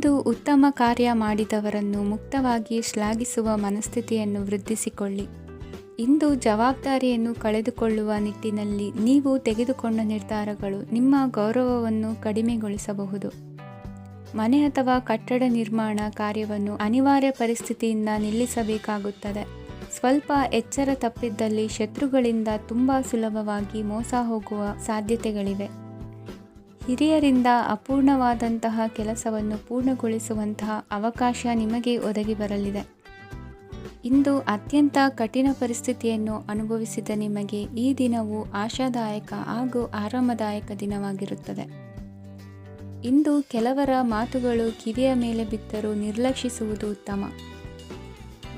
ಇಂದು ಉತ್ತಮ ಕಾರ್ಯ ಮಾಡಿದವರನ್ನು ಮುಕ್ತವಾಗಿ ಶ್ಲಾಘಿಸುವ ಮನಸ್ಥಿತಿಯನ್ನು ವೃದ್ಧಿಸಿಕೊಳ್ಳಿ. ಇಂದು ಜವಾಬ್ದಾರಿಯನ್ನು ಕಳೆದುಕೊಳ್ಳುವ ನಿಟ್ಟಿನಲ್ಲಿ ನೀವು ತೆಗೆದುಕೊಂಡ ನಿರ್ಧಾರಗಳು ನಿಮ್ಮ ಗೌರವವನ್ನು ಕಡಿಮೆಗೊಳಿಸಬಹುದು. ಮನೆ ಅಥವಾ ಕಟ್ಟಡ ನಿರ್ಮಾಣ ಕಾರ್ಯವನ್ನು ಅನಿವಾರ್ಯ ಪರಿಸ್ಥಿತಿಯಿಂದ ನಿಲ್ಲಿಸಬೇಕಾಗುತ್ತದೆ. ಸ್ವಲ್ಪ ಎಚ್ಚರ ತಪ್ಪಿದ್ದಲ್ಲಿ ಶತ್ರುಗಳಿಂದ ತುಂಬ ಸುಲಭವಾಗಿ ಮೋಸ ಹೋಗುವ ಸಾಧ್ಯತೆಗಳಿವೆ. ಹಿರಿಯರಿಂದ ಅಪೂರ್ಣವಾದಂತಹ ಕೆಲಸವನ್ನು ಪೂರ್ಣಗೊಳಿಸುವಂತಹ ಅವಕಾಶ ನಿಮಗೆ ಒದಗಿ ಬರಲಿದೆ. ಇಂದು ಅತ್ಯಂತ ಕಠಿಣ ಪರಿಸ್ಥಿತಿಯನ್ನು ಅನುಭವಿಸಿದ ನಿಮಗೆ ಈ ದಿನವು ಆಶಾದಾಯಕ ಹಾಗೂ ಆರಾಮದಾಯಕ ದಿನವಾಗಿರುತ್ತದೆ. ಇಂದು ಕೆಲವರ ಮಾತುಗಳು ಕಿವಿಯ ಮೇಲೆ ಬಿದ್ದರೂ ನಿರ್ಲಕ್ಷಿಸುವುದು ಉತ್ತಮ.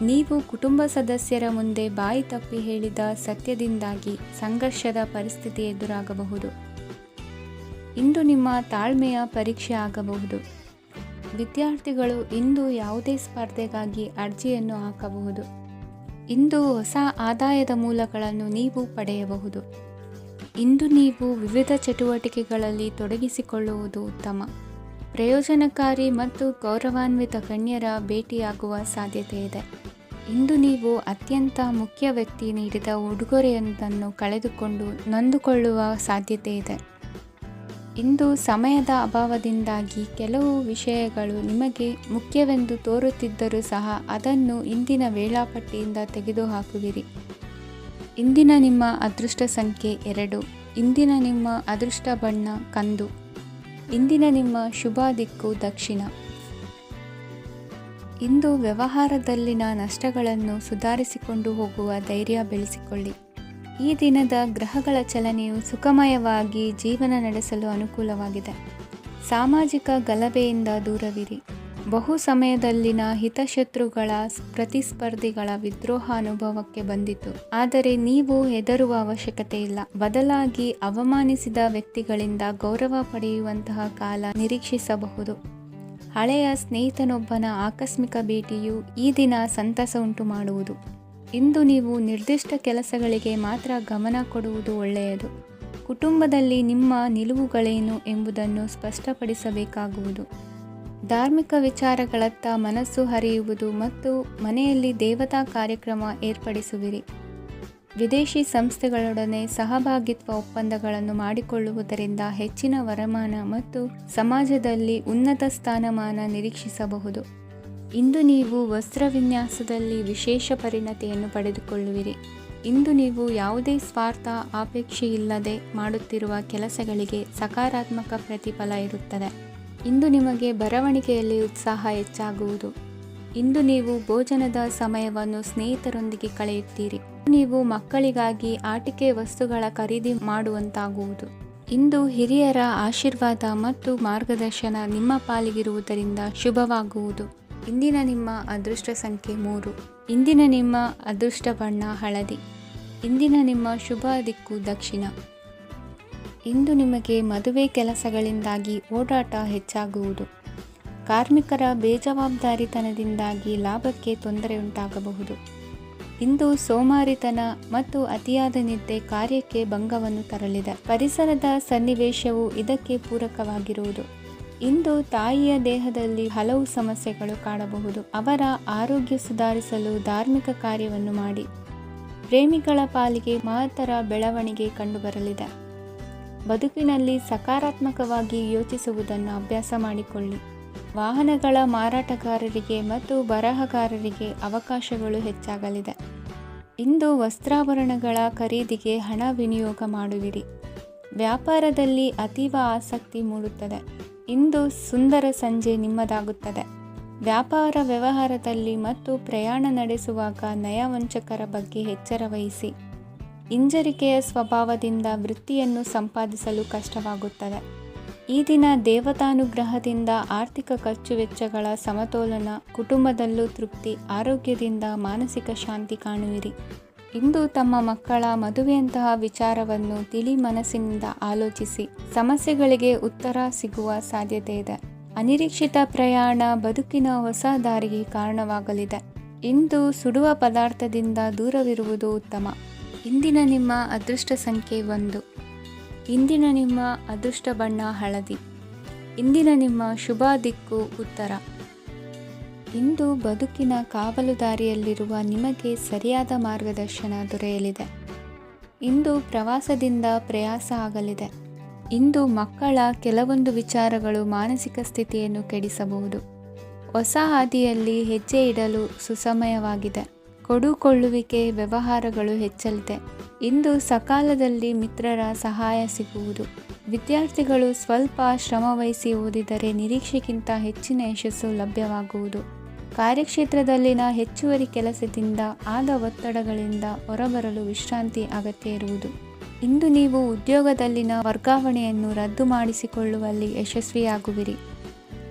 ನೀವು ಕುಟುಂಬ ಸದಸ್ಯರ ಮುಂದೆ ಬಾಯಿ ತಪ್ಪಿ ಹೇಳಿದ ಸತ್ಯದಿಂದಾಗಿ ಸಂಘರ್ಷದ ಪರಿಸ್ಥಿತಿ ಎದುರಾಗಬಹುದು. ಇಂದು ನಿಮ್ಮ ತಾಳ್ಮೆಯ ಪರೀಕ್ಷೆ ಆಗಬಹುದು. ವಿದ್ಯಾರ್ಥಿಗಳು ಇಂದು ಯಾವುದೇ ಸ್ಪರ್ಧೆಗಾಗಿ ಅರ್ಜಿಯನ್ನು ಹಾಕಬಹುದು. ಇಂದು ಹೊಸ ಆದಾಯದ ಮೂಲಗಳನ್ನು ನೀವು ಪಡೆಯಬಹುದು. ಇಂದು ನೀವು ವಿವಿಧ ಚಟುವಟಿಕೆಗಳಲ್ಲಿ ತೊಡಗಿಸಿಕೊಳ್ಳುವುದು ಉತ್ತಮ. ಪ್ರಯೋಜನಕಾರಿ ಮತ್ತು ಗೌರವಾನ್ವಿತ ಗಣ್ಯರ ಭೇಟಿಯಾಗುವ ಸಾಧ್ಯತೆ ಇದೆ. ಇಂದು ನೀವು ಅತ್ಯಂತ ಮುಖ್ಯ ವ್ಯಕ್ತಿ ನೀಡಿದ ಉಡುಗೊರೆಯೊಂದನ್ನು ಕಳೆದುಕೊಂಡು ನೊಂದುಕೊಳ್ಳುವ ಸಾಧ್ಯತೆ ಇದೆ. ಇಂದು ಸಮಯದ ಅಭಾವದಿಂದಾಗಿ ಕೆಲವು ವಿಷಯಗಳು ನಿಮಗೆ ಮುಖ್ಯವೆಂದು ತೋರುತ್ತಿದ್ದರೂ ಸಹ ಅದನ್ನು ಇಂದಿನ ವೇಳಾಪಟ್ಟಿಯಿಂದ ತೆಗೆದುಹಾಕುವಿರಿ. ಇಂದಿನ ನಿಮ್ಮ ಅದೃಷ್ಟ ಸಂಖ್ಯೆ 2. ಇಂದಿನ ನಿಮ್ಮ ಅದೃಷ್ಟ ಬಣ್ಣ ಕಂದು. ಇಂದಿನ ನಿಮ್ಮ ಶುಭ ದಿಕ್ಕು ದಕ್ಷಿಣ. ಇಂದು ವ್ಯವಹಾರದಲ್ಲಿನ ನಷ್ಟಗಳನ್ನು ಸುಧಾರಿಸಿಕೊಂಡು ಹೋಗುವ ಧೈರ್ಯ ಬೆಳೆಸಿಕೊಳ್ಳಿ. ಈ ದಿನದ ಗ್ರಹಗಳ ಚಲನೆಯು ಸುಖಮಯವಾಗಿ ಜೀವನ ನಡೆಸಲು ಅನುಕೂಲವಾಗಿದೆ. ಸಾಮಾಜಿಕ ಗಲಭೆಯಿಂದ ದೂರವಿರಿ. ಬಹು ಸಮಯದಲ್ಲಿನ ಹಿತಶತ್ರುಗಳ ಪ್ರತಿಸ್ಪರ್ಧಿಗಳ ವಿದ್ರೋಹ ಅನುಭವಕ್ಕೆ ಬಂದಿತು. ಆದರೆ ನೀವು ಹೆದರುವ ಅವಶ್ಯಕತೆ ಇಲ್ಲ. ಬದಲಾಗಿ ಅವಮಾನಿಸಿದ ವ್ಯಕ್ತಿಗಳಿಂದ ಗೌರವ ಪಡೆಯುವಂತಹ ಕಾಲ ನಿರೀಕ್ಷಿಸಬಹುದು. ಹಳೆಯ ಸ್ನೇಹಿತನೊಬ್ಬನ ಆಕಸ್ಮಿಕ ಭೇಟಿಯು ಈ ದಿನ ಸಂತಸ ಉಂಟು ಮಾಡುವುದು. ಇಂದು ನೀವು ನಿರ್ದಿಷ್ಟ ಕೆಲಸಗಳಿಗೆ ಮಾತ್ರ ಗಮನ ಕೊಡುವುದು ಒಳ್ಳೆಯದು. ಕುಟುಂಬದಲ್ಲಿ ನಿಮ್ಮ ನಿಲುವುಗಳೇನು ಎಂಬುದನ್ನು ಸ್ಪಷ್ಟಪಡಿಸಬೇಕಾಗುವುದು. ಧಾರ್ಮಿಕ ವಿಚಾರಗಳತ್ತ ಮನಸ್ಸು ಹರಿಯುವುದು ಮತ್ತು ಮನೆಯಲ್ಲಿ ದೇವತಾ ಕಾರ್ಯಕ್ರಮ ಏರ್ಪಡಿಸುವಿರಿ. ವಿದೇಶಿ ಸಂಸ್ಥೆಗಳೊಡನೆ ಸಹಭಾಗಿತ್ವ ಒಪ್ಪಂದಗಳನ್ನು ಮಾಡಿಕೊಳ್ಳುವುದರಿಂದ ಹೆಚ್ಚಿನ ವರಮಾನ ಮತ್ತು ಸಮಾಜದಲ್ಲಿ ಉನ್ನತ ಸ್ಥಾನಮಾನ ನಿರೀಕ್ಷಿಸಬಹುದು. ಇಂದು ನೀವು ವಸ್ತ್ರವಿನ್ಯಾಸದಲ್ಲಿ ವಿಶೇಷ ಪರಿಣತಿಯನ್ನು ಪಡೆದುಕೊಳ್ಳುವಿರಿ. ಇಂದು ನೀವು ಯಾವುದೇ ಸ್ವಾರ್ಥ ಅಪೇಕ್ಷೆಯಿಲ್ಲದೆ ಮಾಡುತ್ತಿರುವ ಕೆಲಸಗಳಿಗೆ ಸಕಾರಾತ್ಮಕ ಪ್ರತಿಫಲ ಇರುತ್ತದೆ. ಇಂದು ನಿಮಗೆ ಬರವಣಿಗೆಯಲ್ಲಿ ಉತ್ಸಾಹ ಹೆಚ್ಚಾಗುವುದು. ಇಂದು ನೀವು ಭೋಜನದ ಸಮಯವನ್ನು ಸ್ನೇಹಿತರೊಂದಿಗೆ ಕಳೆಯುತ್ತೀರಿ. ನೀವು ಮಕ್ಕಳಿಗಾಗಿ ಆಟಿಕೆ ವಸ್ತುಗಳ ಖರೀದಿ ಮಾಡುವಂತಾಗುವುದು. ಇಂದು ಹಿರಿಯರ ಆಶೀರ್ವಾದ ಮತ್ತು ಮಾರ್ಗದರ್ಶನ ನಿಮ್ಮ ಪಾಲಿಗಿರುವುದರಿಂದ ಶುಭವಾಗುವುದು. ಇಂದಿನ ನಿಮ್ಮ ಅದೃಷ್ಟ ಸಂಖ್ಯೆ 3. ಇಂದಿನ ನಿಮ್ಮ ಅದೃಷ್ಟ ಬಣ್ಣ ಹಳದಿ. ಇಂದಿನ ನಿಮ್ಮ ಶುಭ ದಿಕ್ಕು ದಕ್ಷಿಣ. ಇಂದು ನಿಮಗೆ ಮದುವೆ ಕೆಲಸಗಳಿಂದಾಗಿ ಓಡಾಟ ಹೆಚ್ಚಾಗುವುದು. ಕಾರ್ಮಿಕರ ಬೇಜವಾಬ್ದಾರಿತನದಿಂದಾಗಿ ಲಾಭಕ್ಕೆ ತೊಂದರೆಯುಂಟಾಗಬಹುದು. ಇಂದು ಸೋಮಾರಿತನ ಮತ್ತು ಅತಿಯಾದ ನಿದ್ದೆ ಕಾರ್ಯಕ್ಕೆ ಭಂಗವನ್ನು ತರಲಿದೆ. ಪರಿಸರದ ಸನ್ನಿವೇಶವು ಇದಕ್ಕೆ ಪೂರಕವಾಗಿರುವುದು. ಇಂದು ತಾಯಿಯ ದೇಹದಲ್ಲಿ ಹಲವು ಸಮಸ್ಯೆಗಳು ಕಾಣಬಹುದು. ಅವರ ಆರೋಗ್ಯ ಸುಧಾರಿಸಲು ಧಾರ್ಮಿಕ ಕಾರ್ಯವನ್ನು ಮಾಡಿ. ಪ್ರೇಮಿಗಳ ಪಾಲಿಗೆ ಮಹತ್ತರ ಬೆಳವಣಿಗೆ ಕಂಡುಬರಲಿದೆ. ಬದುಕಿನಲ್ಲಿ ಸಕಾರಾತ್ಮಕವಾಗಿ ಯೋಚಿಸುವುದನ್ನು ಅಭ್ಯಾಸ ಮಾಡಿಕೊಳ್ಳಿ. ವಾಹನಗಳ ಮಾರಾಟಗಾರರಿಗೆ ಮತ್ತು ಬರಹಗಾರರಿಗೆ ಅವಕಾಶಗಳು ಹೆಚ್ಚಾಗಲಿದೆ. ಇಂದು ವಸ್ತ್ರಾಭರಣಗಳ ಖರೀದಿಗೆ ಹಣ ವಿನಿಯೋಗ ಮಾಡುವಿರಿ. ವ್ಯಾಪಾರದಲ್ಲಿ ಅತೀವ ಆಸಕ್ತಿ ಮೂಡುತ್ತದೆ. ಇಂದು ಸುಂದರ ಸಂಜೆ ನಿಮ್ಮದಾಗುತ್ತದೆ. ವ್ಯಾಪಾರ ವ್ಯವಹಾರದಲ್ಲಿ ಮತ್ತು ಪ್ರಯಾಣ ನಡೆಸುವಾಗ ನಯವಂಚಕರ ಬಗ್ಗೆ ಎಚ್ಚರ ವಹಿಸಿ. ಹಿಂಜರಿಕೆಯ ಸ್ವಭಾವದಿಂದ ವೃತ್ತಿಯನ್ನು ಸಂಪಾದಿಸಲು ಕಷ್ಟವಾಗುತ್ತದೆ. ಈ ದಿನ ದೇವತಾನುಗ್ರಹದಿಂದ ಆರ್ಥಿಕ ಖರ್ಚು ವೆಚ್ಚಗಳ ಸಮತೋಲನ, ಕುಟುಂಬದಲ್ಲೂ ತೃಪ್ತಿ, ಆರೋಗ್ಯದಿಂದ ಮಾನಸಿಕ ಶಾಂತಿ ಕಾಣುವಿರಿ. ಇಂದು ತಮ್ಮ ಮಕ್ಕಳ ಮದುವೆಯಂತಹ ವಿಚಾರವನ್ನು ತಿಳಿ ಮನಸ್ಸಿನಿಂದ ಆಲೋಚಿಸಿ ಸಮಸ್ಯೆಗಳಿಗೆ ಉತ್ತರ ಸಿಗುವ ಸಾಧ್ಯತೆ ಇದೆ. ಅನಿರೀಕ್ಷಿತ ಪ್ರಯಾಣ ಬದುಕಿನ ಹೊಸ ದಾರಿಗೆ ಕಾರಣವಾಗಲಿದೆ. ಇಂದು ಸುಡುವ ಪದಾರ್ಥದಿಂದ ದೂರವಿರುವುದು ಉತ್ತಮ. ಇಂದಿನ ನಿಮ್ಮ ಅದೃಷ್ಟ ಸಂಖ್ಯೆ 1. ಇಂದಿನ ನಿಮ್ಮ ಅದೃಷ್ಟ ಬಣ್ಣ ಹಳದಿ. ಇಂದಿನ ನಿಮ್ಮ ಶುಭ ದಿಕ್ಕು ಉತ್ತರ. ಇಂದು ಬದುಕಿನ ಕಾವಲುದಾರಿಯಲ್ಲಿರುವ ನಿಮಗೆ ಸರಿಯಾದ ಮಾರ್ಗದರ್ಶನ ದೊರೆಯಲಿದೆ. ಇಂದು ಪ್ರವಾಸದಿಂದ ಪ್ರಯಾಸ ಆಗಲಿದೆ. ಇಂದು ಮಕ್ಕಳ ಕೆಲವೊಂದು ವಿಚಾರಗಳು ಮಾನಸಿಕ ಸ್ಥಿತಿಯನ್ನು ಕೆಡಿಸಬಹುದು. ಹೊಸ ಹಾದಿಯಲ್ಲಿ ಹೆಜ್ಜೆ ಇಡಲು ಸುಸಮಯವಾಗಿದೆ. ಕೊಡುಕೊಳ್ಳುವಿಕೆ ವ್ಯವಹಾರಗಳು ಹೆಚ್ಚಲಿದೆ. ಇಂದು ಸಕಾಲದಲ್ಲಿ ಮಿತ್ರರ ಸಹಾಯ ಸಿಗುವುದು. ವಿದ್ಯಾರ್ಥಿಗಳು ಸ್ವಲ್ಪ ಶ್ರಮವಹಿಸಿ ಓದಿದರೆ ನಿರೀಕ್ಷೆಗಿಂತ ಹೆಚ್ಚಿನ ಯಶಸ್ಸು ಲಭ್ಯವಾಗುವುದು. ಕಾರ್ಯಕ್ಷೇತ್ರದಲ್ಲಿನ ಹೆಚ್ಚುವರಿ ಕೆಲಸದಿಂದ ಆದ ಒತ್ತಡಗಳಿಂದ ಹೊರಬರಲು ವಿಶ್ರಾಂತಿ ಅಗತ್ಯ ಇರುವುದು. ಇಂದು ನೀವು ಉದ್ಯೋಗದಲ್ಲಿನ ವರ್ಗಾವಣೆಯನ್ನು ರದ್ದು ಮಾಡಿಸಿಕೊಳ್ಳುವಲ್ಲಿ ಯಶಸ್ವಿಯಾಗುವಿರಿ.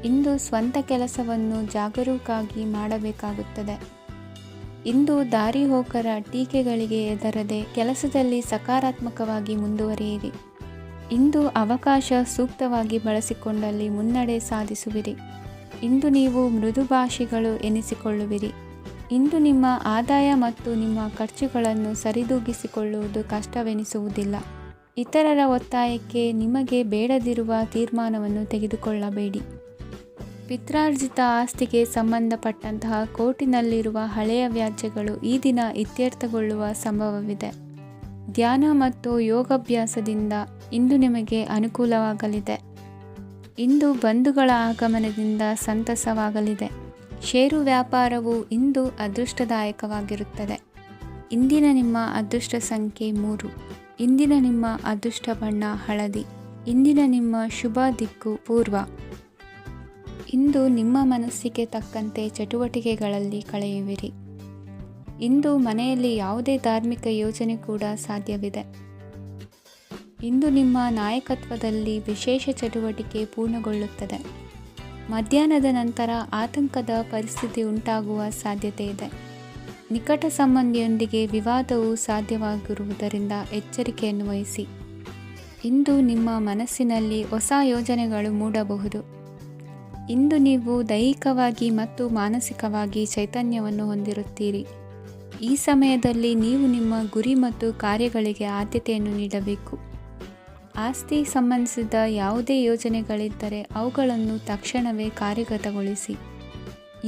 ಇಂದು ಸ್ವಂತ ಕೆಲಸವನ್ನು ಜಾಗರೂಕರಾಗಿ ಮಾಡಬೇಕಾಗುತ್ತದೆ. ಇಂದು ದಾರಿಹೋಕರ ಟೀಕೆಗಳಿಗೆ ಹೆದರದೆ ಕೆಲಸದಲ್ಲಿ ಸಕಾರಾತ್ಮಕವಾಗಿ ಮುಂದುವರಿಯಿರಿ. ಇಂದು ಅವಕಾಶ ಸೂಕ್ತವಾಗಿ ಬಳಸಿಕೊಂಡಲ್ಲಿ ಮುನ್ನಡೆ ಸಾಧಿಸುವಿರಿ. ಇಂದು ನೀವು ಮೃದುಭಾಷಿಗಳು ಎನಿಸಿಕೊಳ್ಳುವಿರಿ. ಇಂದು ನಿಮ್ಮ ಆದಾಯ ಮತ್ತು ನಿಮ್ಮ ಖರ್ಚುಗಳನ್ನು ಸರಿದೂಗಿಸಿಕೊಳ್ಳುವುದು ಕಷ್ಟವೆನಿಸುವುದಿಲ್ಲ. ಇತರರ ಒತ್ತಾಯಕ್ಕೆ ನಿಮಗೆ ಬೇಡದಿರುವ ತೀರ್ಮಾನವನ್ನು ತೆಗೆದುಕೊಳ್ಳಬೇಡಿ. ಪಿತ್ರಾರ್ಜಿತ ಆಸ್ತಿಗೆ ಸಂಬಂಧಪಟ್ಟಂತಹ ಕೋರ್ಟಿನಲ್ಲಿರುವ ಹಳೆಯ ವ್ಯಾಜ್ಯಗಳು ಈ ದಿನ ಇತ್ಯರ್ಥಗೊಳ್ಳುವ ಸಂಭವವಿದೆ. ಧ್ಯಾನ ಮತ್ತು ಯೋಗಾಭ್ಯಾಸದಿಂದ ಇಂದು ನಿಮಗೆ ಅನುಕೂಲವಾಗಲಿದೆ. ಇಂದು ಬಂಧುಗಳ ಆಗಮನದಿಂದ ಸಂತಸವಾಗಲಿದೆ. ಷೇರು ವ್ಯಾಪಾರವು ಇಂದು ಅದೃಷ್ಟದಾಯಕವಾಗಿರುತ್ತದೆ. ಇಂದಿನ ನಿಮ್ಮ ಅದೃಷ್ಟ ಸಂಖ್ಯೆ 3. ಇಂದಿನ ನಿಮ್ಮ ಅದೃಷ್ಟ ಬಣ್ಣ ಹಳದಿ. ಇಂದಿನ ನಿಮ್ಮ ಶುಭ ದಿಕ್ಕು ಪೂರ್ವ. ಇಂದು ನಿಮ್ಮ ಮನಸ್ಸಿಗೆ ತಕ್ಕಂತೆ ಚಟುವಟಿಕೆಗಳಲ್ಲಿ ಕಳೆಯುವಿರಿ. ಇಂದು ಮನೆಯಲ್ಲಿ ಯಾವುದೇ ಧಾರ್ಮಿಕ ಯೋಜನೆ ಕೂಡ ಸಾಧ್ಯವಿದೆ. ಇಂದು ನಿಮ್ಮ ನಾಯಕತ್ವದಲ್ಲಿ ವಿಶೇಷ ಚಟುವಟಿಕೆ ಪೂರ್ಣಗೊಳ್ಳುತ್ತದೆ. ಮಧ್ಯಾಹ್ನದ ನಂತರ ಆತಂಕದ ಪರಿಸ್ಥಿತಿ ಉಂಟಾಗುವ ಸಾಧ್ಯತೆ ಇದೆ. ನಿಕಟ ಸಂಬಂಧಿಯೊಂದಿಗೆ ವಿವಾದವು ಸಾಧ್ಯವಾಗಿರುವುದರಿಂದ ಎಚ್ಚರಿಕೆಯನ್ನು ವಹಿಸಿ. ಇಂದು ನಿಮ್ಮ ಮನಸ್ಸಿನಲ್ಲಿ ಹೊಸ ಯೋಜನೆಗಳು ಮೂಡಬಹುದು. ಇಂದು ನೀವು ದೈಹಿಕವಾಗಿ ಮತ್ತು ಮಾನಸಿಕವಾಗಿ ಚೈತನ್ಯವನ್ನು ಹೊಂದಿರುತ್ತೀರಿ. ಈ ಸಮಯದಲ್ಲಿ ನೀವು ನಿಮ್ಮ ಗುರಿ ಮತ್ತು ಕಾರ್ಯಗಳಿಗೆ ಆದ್ಯತೆಯನ್ನು ನೀಡಬೇಕು. ಆಸ್ತಿ ಸಂಬಂಧಿಸಿದ ಯಾವುದೇ ಯೋಜನೆಗಳಿದ್ದರೆ ಅವುಗಳನ್ನು ತಕ್ಷಣವೇ ಕಾರ್ಯಗತಗೊಳಿಸಿ.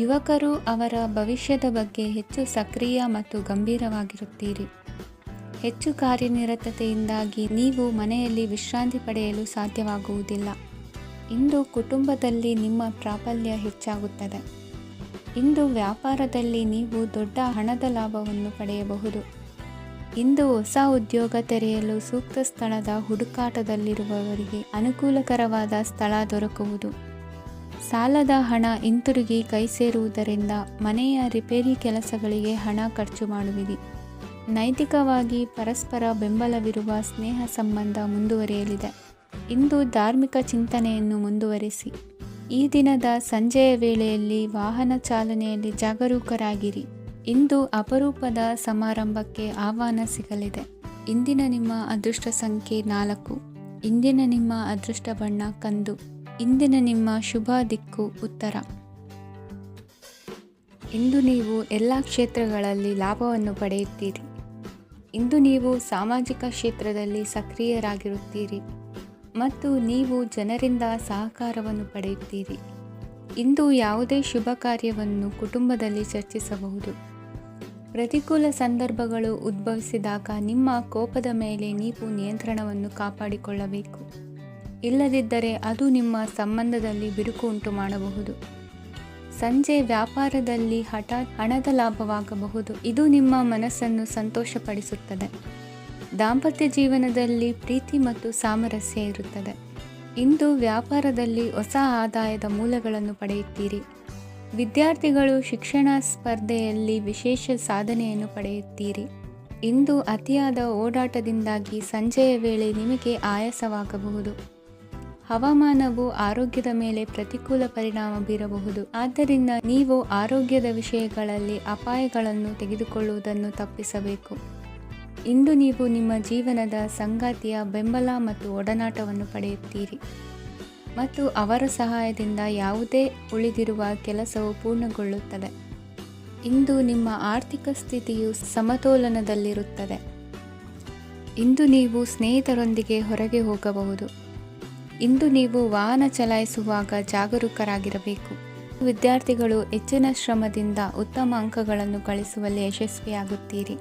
ಯುವಕರು ಅವರ ಭವಿಷ್ಯದ ಬಗ್ಗೆ ಹೆಚ್ಚು ಸಕ್ರಿಯ ಮತ್ತು ಗಂಭೀರವಾಗಿರುತ್ತೀರಿ. ಹೆಚ್ಚು ಕಾರ್ಯನಿರತತೆಯಿಂದಾಗಿ ನೀವು ಮನೆಯಲ್ಲಿ ವಿಶ್ರಾಂತಿ ಪಡೆಯಲು ಸಾಧ್ಯವಾಗುವುದಿಲ್ಲ. ಇಂದು ಕುಟುಂಬದಲ್ಲಿ ನಿಮ್ಮ ಪ್ರಾಬಲ್ಯ ಹೆಚ್ಚಾಗುತ್ತದೆ. ಇಂದು ವ್ಯಾಪಾರದಲ್ಲಿ ನೀವು ದೊಡ್ಡ ಹಣದ ಲಾಭವನ್ನು ಪಡೆಯಬಹುದು. ಇಂದು ಹೊಸ ಉದ್ಯೋಗ ತೆರೆಯಲು ಸೂಕ್ತ ಸ್ಥಳದ ಹುಡುಕಾಟದಲ್ಲಿರುವವರಿಗೆ ಅನುಕೂಲಕರವಾದ ಸ್ಥಳ ದೊರಕುವುದು. ಸಾಲದ ಹಣ ಹಿಂತಿರುಗಿ ಕೈ ಸೇರುವುದರಿಂದ ಮನೆಯ ರಿಪೇರಿ ಕೆಲಸಗಳಿಗೆ ಹಣ ಖರ್ಚು ಮಾಡುವಿರಿ. ನೈತಿಕವಾಗಿ ಪರಸ್ಪರ ಬೆಂಬಲವಿರುವ ಸ್ನೇಹ ಸಂಬಂಧ ಮುಂದುವರಿಯಲಿದೆ. ಇಂದು ಧಾರ್ಮಿಕ ಚಿಂತನೆಯನ್ನು ಮುಂದುವರಿಸಿ. ಈ ದಿನದ ಸಂಜೆಯ ವೇಳೆಯಲ್ಲಿ ವಾಹನ ಚಾಲನೆಯಲ್ಲಿ ಜಾಗರೂಕರಾಗಿರಿ. ಇಂದು ಅಪರೂಪದ ಸಮಾರಂಭಕ್ಕೆ ಆಹ್ವಾನ ಸಿಗಲಿದೆ. ಇಂದಿನ ನಿಮ್ಮ ಅದೃಷ್ಟ ಸಂಖ್ಯೆ 4. ಇಂದಿನ ನಿಮ್ಮ ಅದೃಷ್ಟ ಬಣ್ಣ ಕಂದು. ಇಂದಿನ ನಿಮ್ಮ ಶುಭ ದಿಕ್ಕು ಉತ್ತರ. ಇಂದು ನೀವು ಎಲ್ಲ ಕ್ಷೇತ್ರಗಳಲ್ಲಿ ಲಾಭವನ್ನು ಪಡೆಯುತ್ತೀರಿ. ಇಂದು ನೀವು ಸಾಮಾಜಿಕ ಕ್ಷೇತ್ರದಲ್ಲಿ ಸಕ್ರಿಯರಾಗಿರುತ್ತೀರಿ ಮತ್ತು ನೀವು ಜನರಿಂದ ಸಹಕಾರವನ್ನು ಪಡೆಯುತ್ತೀರಿ. ಇಂದು ಯಾವುದೇ ಶುಭ ಕಾರ್ಯವನ್ನು ಕುಟುಂಬದಲ್ಲಿ ಚರ್ಚಿಸಬಹುದು. ಪ್ರತಿಕೂಲ ಸಂದರ್ಭಗಳು ಉದ್ಭವಿಸಿದಾಗ ನಿಮ್ಮ ಕೋಪದ ಮೇಲೆ ನೀವು ನಿಯಂತ್ರಣವನ್ನು ಕಾಪಾಡಿಕೊಳ್ಳಬೇಕು. ಇಲ್ಲದಿದ್ದರೆ ಅದು ನಿಮ್ಮ ಸಂಬಂಧದಲ್ಲಿ ಬಿರುಕು ಉಂಟು ಮಾಡಬಹುದು. ಸಂಜೆ ವ್ಯಾಪಾರದಲ್ಲಿ ಹಠಾತ್ ಹಣದ ಲಾಭವಾಗಬಹುದು. ಇದು ನಿಮ್ಮ ಮನಸ್ಸನ್ನು ಸಂತೋಷಪಡಿಸುತ್ತದೆ. ದಾಂಪತ್ಯ ಜೀವನದಲ್ಲಿ ಪ್ರೀತಿ ಮತ್ತು ಸಾಮರಸ್ಯ ಇರುತ್ತದೆ. ಇಂದು ವ್ಯಾಪಾರದಲ್ಲಿ ಹೊಸ ಆದಾಯದ ಮೂಲಗಳನ್ನು ಪಡೆಯುತ್ತೀರಿ. ವಿದ್ಯಾರ್ಥಿಗಳು ಶಿಕ್ಷಣ ಸ್ಪರ್ಧೆಯಲ್ಲಿ ವಿಶೇಷ ಸಾಧನೆಯನ್ನು ಪಡೆಯುತ್ತೀರಿ. ಇಂದು ಅತಿಯಾದ ಓಡಾಟದಿಂದಾಗಿ ಸಂಜೆಯ ವೇಳೆ ನಿಮಗೆ ಆಯಾಸವಾಗಬಹುದು. ಹವಾಮಾನವು ಆರೋಗ್ಯದ ಮೇಲೆ ಪ್ರತಿಕೂಲ ಪರಿಣಾಮ ಬೀರಬಹುದು. ಆದ್ದರಿಂದ ನೀವು ಆರೋಗ್ಯದ ವಿಷಯಗಳಲ್ಲಿ ಅಪಾಯಗಳನ್ನು ತೆಗೆದುಕೊಳ್ಳುವುದನ್ನು ತಪ್ಪಿಸಬೇಕು. ಇಂದು ನೀವು ನಿಮ್ಮ ಜೀವನದ ಸಂಗಾತಿಯ ಬೆಂಬಲ ಮತ್ತು ಒಡನಾಟವನ್ನು ಪಡೆಯುತ್ತೀರಿ ಮತ್ತು ಅವರ ಸಹಾಯದಿಂದ ಯಾವುದೇ ಉಳಿದಿರುವ ಕೆಲಸವು ಪೂರ್ಣಗೊಳ್ಳುತ್ತದೆ. ಇಂದು ನಿಮ್ಮ ಆರ್ಥಿಕ ಸ್ಥಿತಿಯು ಸಮತೋಲನದಲ್ಲಿರುತ್ತದೆ. ಇಂದು ನೀವು ಸ್ನೇಹಿತರೊಂದಿಗೆ ಹೊರಗೆ ಹೋಗಬಹುದು. ಇಂದು ನೀವು ವಾಹನ ಚಲಾಯಿಸುವಾಗ ಜಾಗರೂಕರಾಗಿರಬೇಕು. ವಿದ್ಯಾರ್ಥಿಗಳು ಹೆಚ್ಚಿನ ಶ್ರಮದಿಂದ ಉತ್ತಮ ಅಂಕಗಳನ್ನು ಗಳಿಸುವಲ್ಲಿ ಯಶಸ್ವಿಯಾಗುತ್ತೀರಿ.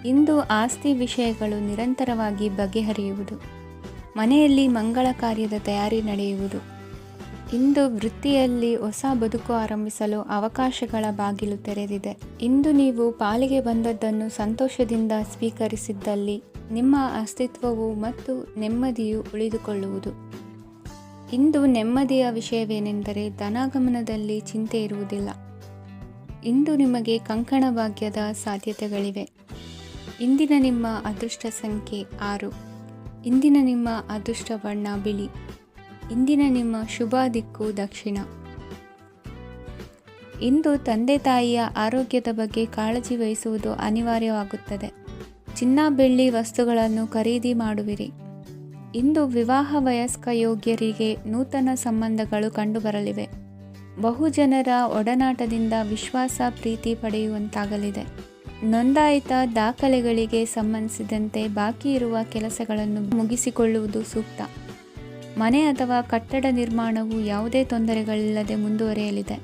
ಇಂದು ಆಸ್ತಿ ವಿಷಯಗಳು ನಿರಂತರವಾಗಿ ಬಗೆಹರಿಯುವುದು. ಮನೆಯಲ್ಲಿ ಮಂಗಳ ಕಾರ್ಯದ ತಯಾರಿ ನಡೆಯುವುದು. ಇಂದು ವೃತ್ತಿಯಲ್ಲಿ ಹೊಸ ಬದುಕು ಆರಂಭಿಸಲು ಅವಕಾಶಗಳ ಬಾಗಿಲು ತೆರೆದಿದೆ. ಇಂದು ನೀವು ಪಾಲಿಗೆ ಬಂದದ್ದನ್ನು ಸಂತೋಷದಿಂದ ಸ್ವೀಕರಿಸಿದ್ದಲ್ಲಿ ನಿಮ್ಮ ಅಸ್ತಿತ್ವವು ಮತ್ತು ನೆಮ್ಮದಿಯು ಉಳಿದುಕೊಳ್ಳುವುದು. ಇಂದು ನೆಮ್ಮದಿಯ ವಿಷಯವೇನೆಂದರೆ ಧನಾಗಮನದಲ್ಲಿ ಚಿಂತೆ ಇರುವುದಿಲ್ಲ. ಇಂದು ನಿಮಗೆ ಕಂಕಣ ಭಾಗ್ಯದ ಸಾಧ್ಯತೆಗಳಿವೆ. ಇಂದಿನ ನಿಮ್ಮ ಅದೃಷ್ಟ ಸಂಖ್ಯೆ 6. ಇಂದಿನ ನಿಮ್ಮ ಅದೃಷ್ಟ ಬಣ್ಣ ಬಿಳಿ. ಇಂದಿನ ನಿಮ್ಮ ಶುಭ ದಿಕ್ಕು ದಕ್ಷಿಣ. ಇಂದು ತಂದೆ ತಾಯಿಯ ಆರೋಗ್ಯದ ಬಗ್ಗೆ ಕಾಳಜಿ ವಹಿಸುವುದು ಅನಿವಾರ್ಯವಾಗುತ್ತದೆ. ಚಿನ್ನ ಬೆಳ್ಳಿ ವಸ್ತುಗಳನ್ನು ಖರೀದಿ ಮಾಡುವಿರಿ. ಇಂದು ವಿವಾಹ ವಯಸ್ಕ ಯೋಗ್ಯರಿಗೆ ನೂತನ ಸಂಬಂಧಗಳು ಕಂಡುಬರಲಿವೆ. ಬಹುಜನರ ಒಡನಾಟದಿಂದ ವಿಶ್ವಾಸ ಪ್ರೀತಿ ಪಡೆಯುವಂತಾಗಲಿದೆ. ನೋಂದಾಯಿತ ದಾಖಲೆಗಳಿಗೆ ಸಂಬಂಧಿಸಿದಂತೆ ಬಾಕಿ ಇರುವ ಕೆಲಸಗಳನ್ನು ಮುಗಿಸಿಕೊಳ್ಳುವುದು ಸೂಕ್ತ. ಮನೆ ಅಥವಾ ಕಟ್ಟಡ ನಿರ್ಮಾಣವು ಯಾವುದೇ ತೊಂದರೆಗಳಿಲ್ಲದೆ ಮುಂದುವರಿಯಲಿದೆ.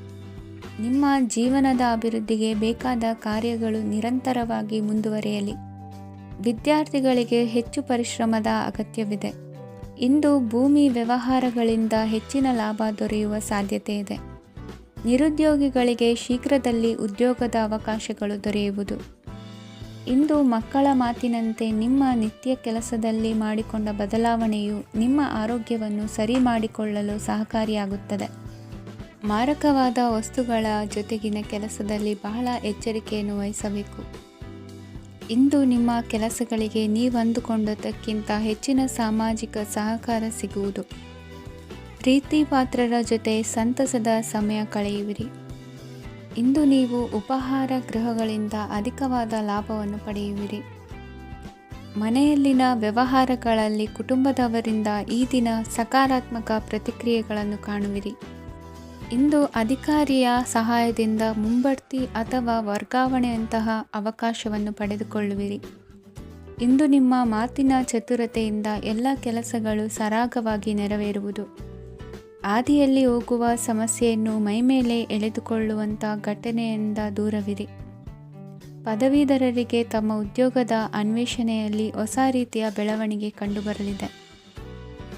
ನಿಮ್ಮ ಜೀವನದ ಅಭಿವೃದ್ಧಿಗೆ ಬೇಕಾದ ಕಾರ್ಯಗಳು ನಿರಂತರವಾಗಿ ಮುಂದುವರಿಯಲಿ. ವಿದ್ಯಾರ್ಥಿಗಳಿಗೆ ಹೆಚ್ಚು ಪರಿಶ್ರಮದ ಅಗತ್ಯವಿದೆ. ಇಂದು ಭೂಮಿ ವ್ಯವಹಾರಗಳಿಂದ ಹೆಚ್ಚಿನ ಲಾಭ ದೊರೆಯುವ ಸಾಧ್ಯತೆ ಇದೆ. ನಿರುದ್ಯೋಗಿಗಳಿಗೆ ಶೀಘ್ರದಲ್ಲಿ ಉದ್ಯೋಗದ ಅವಕಾಶಗಳು ದೊರೆಯುವುದು. ಇಂದು ಮಕ್ಕಳ ಮಾತಿನಂತೆ ನಿಮ್ಮ ನಿತ್ಯ ಕೆಲಸದಲ್ಲಿ ಮಾಡಿಕೊಂಡ ಬದಲಾವಣೆಯು ನಿಮ್ಮ ಆರೋಗ್ಯವನ್ನು ಸರಿ ಮಾಡಿಕೊಳ್ಳಲು ಸಹಕಾರಿಯಾಗುತ್ತದೆ. ಮಾರಕವಾದ ವಸ್ತುಗಳ ಜೊತೆಗಿನ ಕೆಲಸದಲ್ಲಿ ಬಹಳ ಎಚ್ಚರಿಕೆಯನ್ನು ವಹಿಸಬೇಕು. ಇಂದು ನಿಮ್ಮ ಕೆಲಸಗಳಿಗೆ ನೀವು ಅಂದುಕೊಂಡದ್ದಕ್ಕಿಂತ ಹೆಚ್ಚಿನ ಸಾಮಾಜಿಕ ಸಹಕಾರ ಸಿಗುವುದು. ಪ್ರೀತಿ ಪಾತ್ರರ ಜೊತೆ ಸಂತಸದ ಸಮಯ ಕಳೆಯುವಿರಿ. ಇಂದು ನೀವು ಉಪಹಾರ ಗೃಹಗಳಿಂದ ಅಧಿಕವಾದ ಲಾಭವನ್ನು ಪಡೆಯುವಿರಿ. ಮನೆಯಲ್ಲಿನ ವ್ಯವಹಾರಗಳಲ್ಲಿ ಕುಟುಂಬದವರಿಂದ ಈ ದಿನ ಸಕಾರಾತ್ಮಕ ಪ್ರತಿಕ್ರಿಯೆಗಳನ್ನು ಕಾಣುವಿರಿ. ಇಂದು ಅಧಿಕಾರಿಯ ಸಹಾಯದಿಂದ ಮುಂಬಡ್ತಿ ಅಥವಾ ವರ್ಗಾವಣೆಯಂತಹ ಅವಕಾಶವನ್ನು ಪಡೆದುಕೊಳ್ಳುವಿರಿ. ಇಂದು ನಿಮ್ಮ ಮಾತಿನ ಚತುರತೆಯಿಂದ ಎಲ್ಲ ಕೆಲಸಗಳು ಸರಾಗವಾಗಿ ನೆರವೇರುವುದು. ಹಾದಿಯಲ್ಲಿ ಹೋಗುವ ಸಮಸ್ಯೆಯನ್ನು ಮೈಮೇಲೆ ಎಳೆದುಕೊಳ್ಳುವಂಥ ಘಟನೆಯಿಂದ ದೂರವಿರಿ. ಪದವೀಧರರಿಗೆ ತಮ್ಮ ಉದ್ಯೋಗದ ಅನ್ವೇಷಣೆಯಲ್ಲಿ ಹೊಸ ರೀತಿಯ ಬೆಳವಣಿಗೆ ಕಂಡುಬರಲಿದೆ.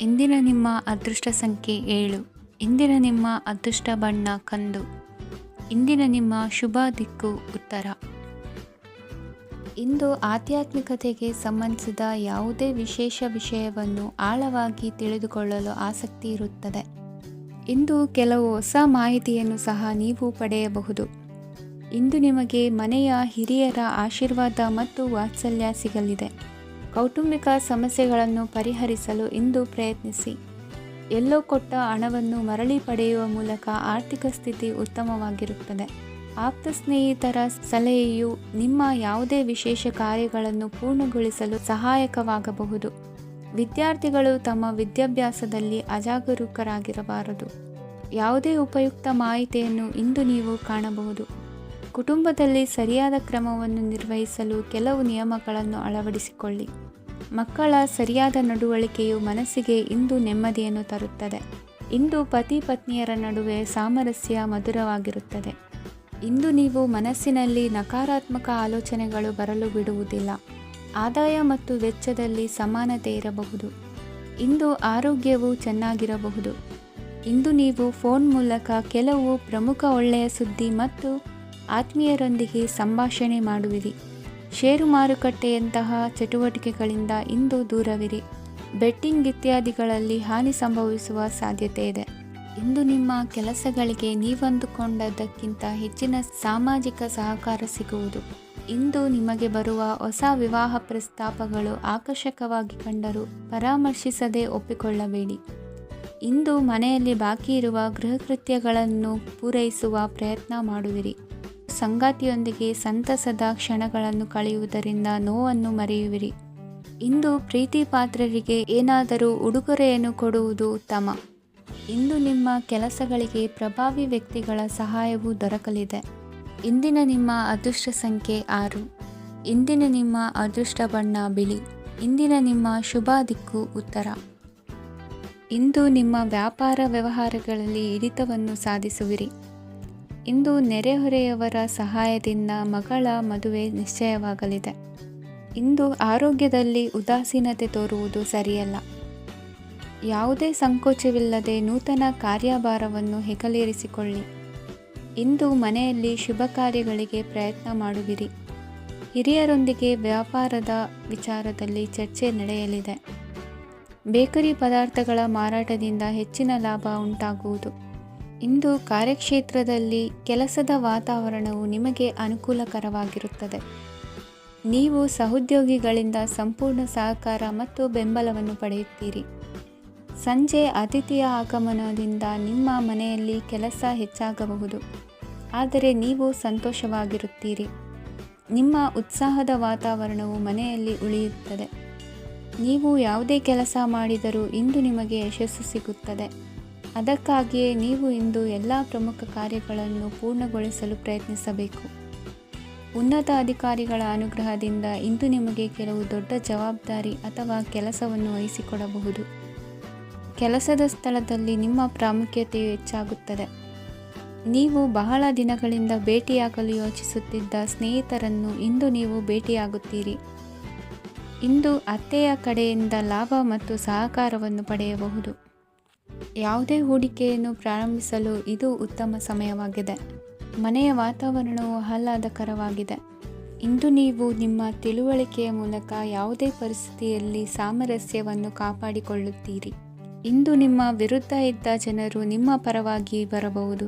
ಇಂದಿನ ನಿಮ್ಮ ಅದೃಷ್ಟ ಸಂಖ್ಯೆ 7. ಇಂದಿನ ನಿಮ್ಮ ಅದೃಷ್ಟ ಬಣ್ಣ ಕಂದು. ಇಂದಿನ ನಿಮ್ಮ ಶುಭ ದಿಕ್ಕು ಉತ್ತರ. ಇಂದು ಆಧ್ಯಾತ್ಮಿಕತೆಗೆ ಸಂಬಂಧಿಸಿದ ಯಾವುದೇ ವಿಶೇಷ ವಿಷಯವನ್ನು ಆಳವಾಗಿ ತಿಳಿದುಕೊಳ್ಳಲು ಆಸಕ್ತಿ ಇರುತ್ತದೆ. ಇಂದು ಕೆಲವು ಹೊಸ ಮಾಹಿತಿಯನ್ನು ಸಹ ನೀವು ಪಡೆಯಬಹುದು. ಇಂದು ನಿಮಗೆ ಮನೆಯ ಹಿರಿಯರ ಆಶೀರ್ವಾದ ಮತ್ತು ವಾತ್ಸಲ್ಯ ಸಿಗಲಿದೆ. ಕೌಟುಂಬಿಕ ಸಮಸ್ಯೆಗಳನ್ನು ಪರಿಹರಿಸಲು ಇಂದು ಪ್ರಯತ್ನಿಸಿ. ಎಲ್ಲೋ ಕೊಟ್ಟ ಹಣವನ್ನು ಮರಳಿ ಪಡೆಯುವ ಮೂಲಕ ಆರ್ಥಿಕ ಸ್ಥಿತಿ ಉತ್ತಮವಾಗಿರುತ್ತದೆ. ಆಪ್ತ ಸ್ನೇಹಿತರ ಸಲಹೆಯು ನಿಮ್ಮ ಯಾವುದೇ ವಿಶೇಷ ಕಾರ್ಯಗಳನ್ನು ಪೂರ್ಣಗೊಳಿಸಲು ಸಹಾಯಕವಾಗಬಹುದು. ವಿದ್ಯಾರ್ಥಿಗಳು ತಮ್ಮ ವಿದ್ಯಾಭ್ಯಾಸದಲ್ಲಿ ಅಜಾಗರೂಕರಾಗಿರಬಾರದು. ಯಾವುದೇ ಉಪಯುಕ್ತ ಮಾಹಿತಿಯನ್ನು ಇಂದು ನೀವು ಕಾಣಬಹುದು. ಕುಟುಂಬದಲ್ಲಿ ಸರಿಯಾದ ಕ್ರಮವನ್ನು ನಿರ್ವಹಿಸಲು ಕೆಲವು ನಿಯಮಗಳನ್ನು ಅಳವಡಿಸಿಕೊಳ್ಳಿ. ಮಕ್ಕಳ ಸರಿಯಾದ ನಡವಳಿಕೆಯು ಮನಸ್ಸಿಗೆ ಇಂದು ನೆಮ್ಮದಿಯನ್ನು ತರುತ್ತದೆ. ಇಂದು ಪತಿ ಪತ್ನಿಯರ ನಡುವೆ ಸಾಮರಸ್ಯ ಮಧುರವಾಗಿರುತ್ತದೆ. ಇಂದು ನೀವು ಮನಸ್ಸಿನಲ್ಲಿ ನಕಾರಾತ್ಮಕ ಆಲೋಚನೆಗಳು ಬರಲು ಬಿಡುವುದಿಲ್ಲ. ಆದಾಯ ಮತ್ತು ವೆಚ್ಚದಲ್ಲಿ ಸಮಾನತೆ ಇರಬಹುದು. ಇಂದು ಆರೋಗ್ಯವು ಚೆನ್ನಾಗಿರಬಹುದು. ಇಂದು ನೀವು ಫೋನ್ ಮೂಲಕ ಕೆಲವು ಪ್ರಮುಖ ಒಳ್ಳೆಯ ಸುದ್ದಿ ಮತ್ತು ಆತ್ಮೀಯರೊಂದಿಗೆ ಸಂಭಾಷಣೆ ಮಾಡುವಿರಿ. ಷೇರು ಮಾರುಕಟ್ಟೆಯಂತಹ ಚಟುವಟಿಕೆಗಳಿಂದ ಇಂದು ದೂರವಿರಿ. ಬೆಟ್ಟಿಂಗ್ ಇತ್ಯಾದಿಗಳಲ್ಲಿ ಹಾನಿ ಸಂಭವಿಸುವ ಸಾಧ್ಯತೆ ಇದೆ. ಇಂದು ನಿಮ್ಮ ಕೆಲಸಗಳಿಗೆ ನೀವಂದುಕೊಂಡದ್ದಕ್ಕಿಂತ ಹೆಚ್ಚಿನ ಸಾಮಾಜಿಕ ಸಹಕಾರ ಸಿಗುವುದು. ಇಂದು ನಿಮಗೆ ಬರುವ ಹೊಸ ವಿವಾಹ ಪ್ರಸ್ತಾಪಗಳು ಆಕರ್ಷಕವಾಗಿ ಕಂಡರೂ ಪರಾಮರ್ಶಿಸದೆ ಒಪ್ಪಿಕೊಳ್ಳಬೇಡಿ. ಇಂದು ಮನೆಯಲ್ಲಿ ಬಾಕಿ ಇರುವ ಗೃಹಕೃತ್ಯಗಳನ್ನು ಪೂರೈಸುವ ಪ್ರಯತ್ನ ಮಾಡುವಿರಿ. ಸಂಗಾತಿಯೊಂದಿಗೆ ಸಂತಸದ ಕ್ಷಣಗಳನ್ನು ಕಳೆಯುವುದರಿಂದ ನೋವನ್ನು ಮರೆಯುವಿರಿ. ಇಂದು ಪ್ರೀತಿ ಪಾತ್ರರಿಗೆ ಏನಾದರೂ ಉಡುಗೊರೆಯನ್ನು ಕೊಡುವುದು ಉತ್ತಮ. ಇಂದು ನಿಮ್ಮ ಕೆಲಸಗಳಿಗೆ ಪ್ರಭಾವಿ ವ್ಯಕ್ತಿಗಳ ಸಹಾಯವು ದೊರಕಲಿದೆ. ಇಂದಿನ ನಿಮ್ಮ ಅದೃಷ್ಟ ಸಂಖ್ಯೆ 6. ಇಂದಿನ ನಿಮ್ಮ ಅದೃಷ್ಟ ಬಣ್ಣ ಬಿಳಿ. ಇಂದಿನ ನಿಮ್ಮ ಶುಭ ದಿಕ್ಕು ಉತ್ತರ. ಇಂದು ನಿಮ್ಮ ವ್ಯಾಪಾರ ವ್ಯವಹಾರಗಳಲ್ಲಿ ಹಿಡಿತವನ್ನು ಸಾಧಿಸುವಿರಿ. ಇಂದು ನೆರೆಹೊರೆಯವರ ಸಹಾಯದಿಂದ ಮಗಳ ಮದುವೆ ನಿಶ್ಚಯವಾಗಲಿದೆ. ಇಂದು ಆರೋಗ್ಯದಲ್ಲಿ ಉದಾಸೀನತೆ ತೋರುವುದು ಸರಿಯಲ್ಲ. ಯಾವುದೇ ಸಂಕೋಚವಿಲ್ಲದೆ ನೂತನ ಕಾರ್ಯಭಾರವನ್ನು ಹೆಗಲೇರಿಸಿಕೊಳ್ಳಿ. ಇಂದು ಮನೆಯಲ್ಲಿ ಶುಭ ಕಾರ್ಯಗಳಿಗೆ ಪ್ರಯತ್ನ ಮಾಡುವಿರಿ. ಹಿರಿಯರೊಂದಿಗೆ ವ್ಯಾಪಾರದ ವಿಚಾರದಲ್ಲಿ ಚರ್ಚೆ ನಡೆಯಲಿದೆ. ಬೇಕರಿ ಪದಾರ್ಥಗಳ ಮಾರಾಟದಿಂದ ಹೆಚ್ಚಿನ ಲಾಭ ಉಂಟಾಗುವುದು. ಇಂದು ಕಾರ್ಯಕ್ಷೇತ್ರದಲ್ಲಿ ಕೆಲಸದ ವಾತಾವರಣವು ನಿಮಗೆ ಅನುಕೂಲಕರವಾಗಿರುತ್ತದೆ. ನೀವು ಸಹೋದ್ಯೋಗಿಗಳಿಂದ ಸಂಪೂರ್ಣ ಸಹಕಾರ ಮತ್ತು ಬೆಂಬಲವನ್ನು ಪಡೆಯುತ್ತೀರಿ. ಸಂಜೆ ಅತಿಥಿಯ ಆಗಮನದಿಂದ ನಿಮ್ಮ ಮನೆಯಲ್ಲಿ ಕೆಲಸ ಹೆಚ್ಚಾಗಬಹುದು, ಆದರೆ ನೀವು ಸಂತೋಷವಾಗಿರುತ್ತೀರಿ. ನಿಮ್ಮ ಉತ್ಸಾಹದ ವಾತಾವರಣವು ಮನೆಯಲ್ಲಿ ಉಳಿಯುತ್ತದೆ. ನೀವು ಯಾವುದೇ ಕೆಲಸ ಮಾಡಿದರೂ ಇಂದು ನಿಮಗೆ ಯಶಸ್ಸು ಸಿಗುತ್ತದೆ. ಅದಕ್ಕಾಗಿಯೇ ನೀವು ಇಂದು ಎಲ್ಲ ಪ್ರಮುಖ ಕಾರ್ಯಗಳನ್ನು ಪೂರ್ಣಗೊಳಿಸಲು ಪ್ರಯತ್ನಿಸಬೇಕು. ಉನ್ನತ ಅಧಿಕಾರಿಗಳ ಅನುಗ್ರಹದಿಂದ ಇಂದು ನಿಮಗೆ ಕೆಲವು ದೊಡ್ಡ ಜವಾಬ್ದಾರಿ ಅಥವಾ ಕೆಲಸವನ್ನು ವಹಿಸಿಕೊಡಬಹುದು. ಕೆಲಸದ ಸ್ಥಳದಲ್ಲಿ ನಿಮ್ಮ ಪ್ರಾಮುಖ್ಯತೆಯು ಹೆಚ್ಚಾಗುತ್ತದೆ. ನೀವು ಬಹಳ ದಿನಗಳಿಂದ ಭೇಟಿಯಾಗಲು ಯೋಚಿಸುತ್ತಿದ್ದ ಸ್ನೇಹಿತರನ್ನು ಇಂದು ನೀವು ಭೇಟಿಯಾಗುತ್ತೀರಿ. ಇಂದು ಅತ್ತೆಯ ಕಡೆಯಿಂದ ಲಾಭ ಮತ್ತು ಸಹಕಾರವನ್ನು ಪಡೆಯಬಹುದು. ಯಾವುದೇ ಹೂಡಿಕೆಯನ್ನು ಪ್ರಾರಂಭಿಸಲು ಇದು ಉತ್ತಮ ಸಮಯವಾಗಿದೆ. ಮನೆಯ ವಾತಾವರಣವು ಆಹ್ಲಾದಕರವಾಗಿದೆ. ಇಂದು ನೀವು ನಿಮ್ಮ ತಿಳುವಳಿಕೆಯ ಮೂಲಕ ಯಾವುದೇ ಪರಿಸ್ಥಿತಿಯಲ್ಲಿ ಸಾಮರಸ್ಯವನ್ನು ಕಾಪಾಡಿಕೊಳ್ಳುತ್ತೀರಿ. ಇಂದು ನಿಮ್ಮ ವಿರುದ್ಧ ಇದ್ದ ಜನರು ನಿಮ್ಮ ಪರವಾಗಿ ಬರಬಹುದು.